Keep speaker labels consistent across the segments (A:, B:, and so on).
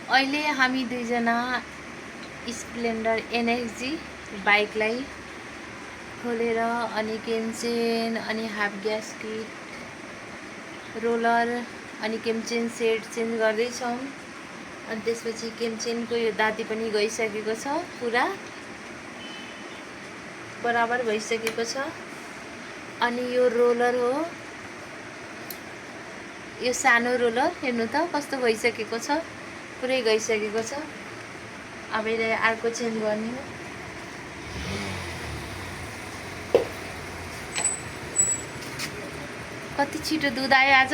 A: अहिले हामी दुईजना स्प्लेन्डर एनएक्सजी बाइकलाई खोलेर अनि केमचेन अनि हाफ ग्यास्केट रोलर अनि केमचेन सेट चेन्ज गर्दैछौँ। अनि त्यसपछि केमचेनको यो दाँती पनि गइसकेको छ, पुरा बराबर भइसकेको छ। अनि यो रोलर हो, यो सानो रोलर हेर्नु त कस्तो भइसकेको छ, पुरै गइसकेको छ। अब यसलाई अर्को चेन्ज गर्ने हो। कति छिटो दुध आयो आज।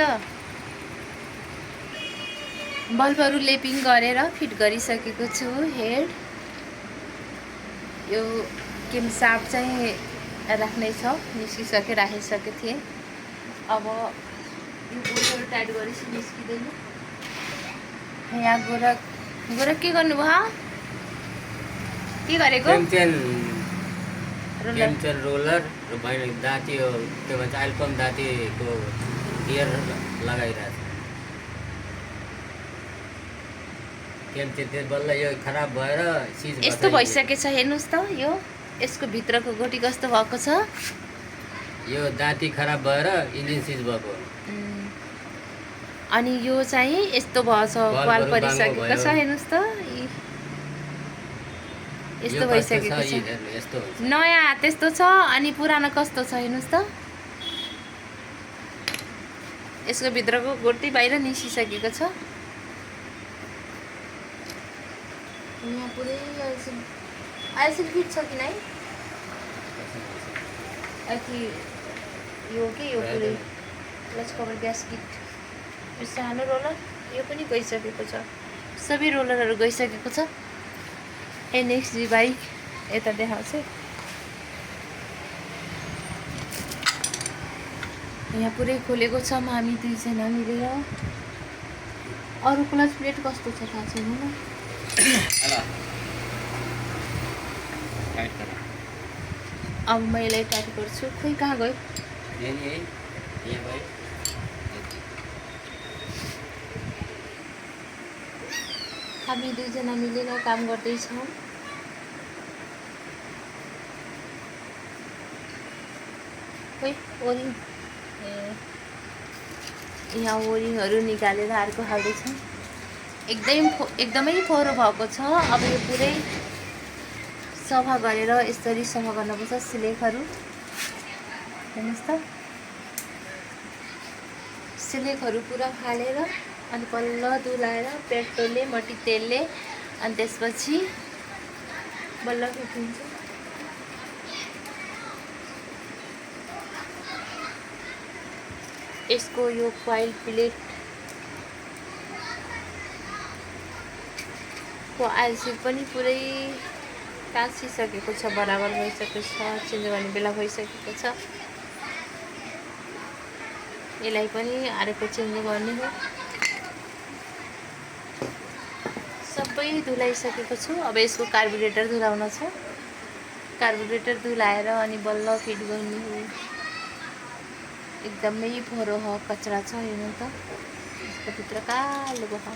A: बल्बहरू लेपिङ गरेर फिट गरिसकेको छु हेड। यो केम साप चाहिँ राख्नै छ, निस्किसके राखिसकेको थिएँ। अब यो बोल्टहरू टाइट गरेपछि निस्किँदैन। यहाँ गोरख के गर्नुभयो? के गरेको?
B: केमचेन रोलर र बहिनी दाँती हो, त्यो भन्छ एल्पम दाँतीको गियर लगाइरहेको छ। केमचेन त्यो बल्ल यो खराब भएर सिज
A: यस्तो भइसकेछ, हेर्नुहोस् त। यो यसको भित्रको गोटी कस्तो भएको छ।
B: यो दाँती खराब भएर इन्जिन सिज भएको।
A: अनि यो चाहिँ यस्तो भएछ, वाल परिसकेको छ, हेर्नुहोस् त। यस्तो भइसकेको छ। नयाँ त्यस्तो छ अनि पुरानो कस्तो छ हेर्नुहोस् त। यसको भित्रको गोटी बाहिर निस्किसकेको छ। यहाँ पुरै आइसिल फिट छ कि नै? अथि यो के यो पुरै क्लच कभर ग्यास्केट, यो सानो रोलर यो पनि गइसकेको छ। सबै रोलरहरू गइसकेको छ। एनएक्सजी बाइक यता देखाउँछु। यहाँ पुरै खोलेको छौँ हामी दुईजना मिलेर। अरू क्लच प्लेट कस्तो छ थाहा छैन। अब मैले टाइट गर्छु। खोइ कहाँ गयो? हामी दुईजना मिलेर काम गर्दैछौँ। खोइ ओरिङ, यहाँ ओरिङहरू निकालेर अर्को हाल्दैछौँ। एकदमै फोहोर भएको छ। अब यो पुरै सफा गरेर यसरी सफा गर्नुपर्छ। सिलेकहरू हेर्नुहोस् त, सिलेकहरू पुरा फालेर अनि पल्ल दुलाएर पेट्रोलले मट्टीतेलले अनि त्यसपछि बल्ल फिटिन्छ। यसको यो कोइल प्लेट को आइसिल पनि पुरै टाँसिसकेको छ, बराबर भइसकेको छ। चेन्ज गर्ने बेला भइसकेको छ। यसलाई पनि अर्को चेन्ज गर्ने हो। सबै धुलाइसकेको छु। अब यसको कार्बोरेटर धुलाउन छ। कार्बोरेटर धुलाएर अनि बल्ल फिट गर्ने हो। एकदमै फोहोर हो, कचरा छ, हेर्नु त। यसको भित्र कालो भयो।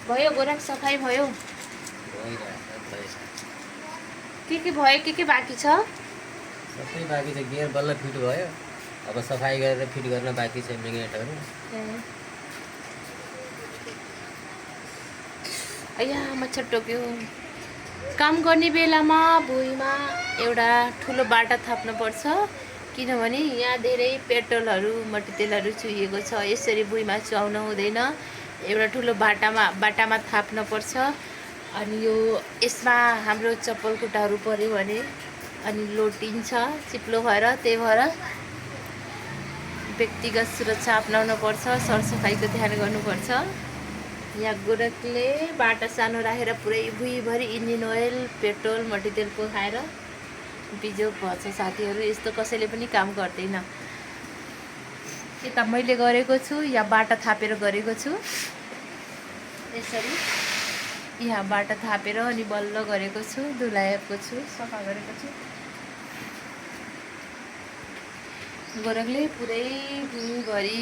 A: भयो गोरख, सफाइ भयो। के भयो, के बाँकी छ?
B: सबै बाँकी छ। गियर बल्ल फिट भयो। अब सफाइ गरेर फिट गर्न बाँकी छ म्याग्नेटहरू।
A: अया मच्छर टोक्यो। काम गर्ने बेलामा भुइँमा एउटा ठुलो बाटा थाप्नुपर्छ, किनभने यहाँ धेरै पेट्रोलहरू मट्टीतेलहरू चुहिएको छ। यसरी भुइँमा चुहाउन हुँदैन। एउटा ठुलो बाटामा थाप्नुपर्छ। अनि यो यसमा हाम्रो चप्पल खुट्टाहरू पऱ्यो भने अनि लोटिन्छ चिप्लो भएर। त्यही भएर व्यक्तिगत सुरक्षा अपनाउनुपर्छ, सरसफाइको ध्यान गर्नुपर्छ। यहाँ गोरखले बाटा सानो राखेर पुरै भुइँभरि इन्जिन ओइल, पेट्रोल, मट्टीतेल पोखाएर बिजोग भएछ साथीहरू। यस्तो कसैले पनि काम गर्दैन। यता मैले गरेको छु, या बाटा थापेर गरेको छु। यसरी यहाँ बाटा थापेर अनि बल्ल गरेको छु, धुलाएको छु, सफा गरेको छु। गोरखले पुरै भुइँभरि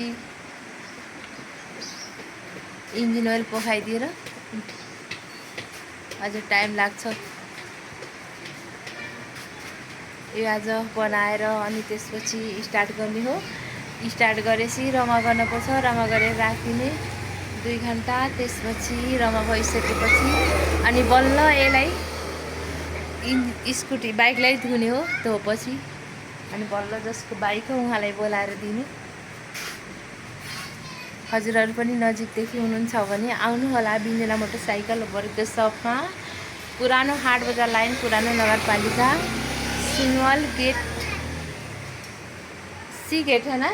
A: इन्जिन ओइल पखाइदिएर अझ टाइम लाग्छ। यो आज बनाएर अनि त्यसपछि स्टार्ट गर्ने हो। स्टार्ट गरेपछि रमा गर्नुपर्छ, रमा गरेर राखिदिने 2 घन्टा। त्यसपछि रमा भइसकेपछि अनि बल्ल यसलाई स्कुटी बाइकलाई धुने हो। धोपछि अनि बल्ल जसको बाइक हो उहाँलाई बोलाएर दिने। हजुरहरू पनि नजिकदेखि हुनुहुन्छ भने आउनु होला बिन्जना मोटरसाइकल वर्कसपमा, पुरानो हाट बजार लाइन, पुरानो नगरपालिका, सिंहल गेट, सी गेट है ना,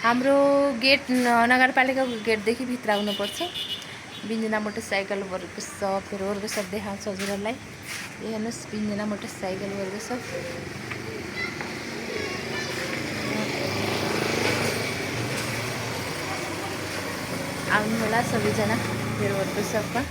A: हाम्रो गेट नगरपालिकाको गेटदेखि भित्र आउनुपर्छ। बिन्जना मोटरसाइकल वर्कसप, वर्कसप देखाउँछु हजुरहरूलाई। हेर्नुहोस् बिन्जना मोटरसाइकल वर्कसप। आउनु होला सबैजना मेरो वर्कसपमा।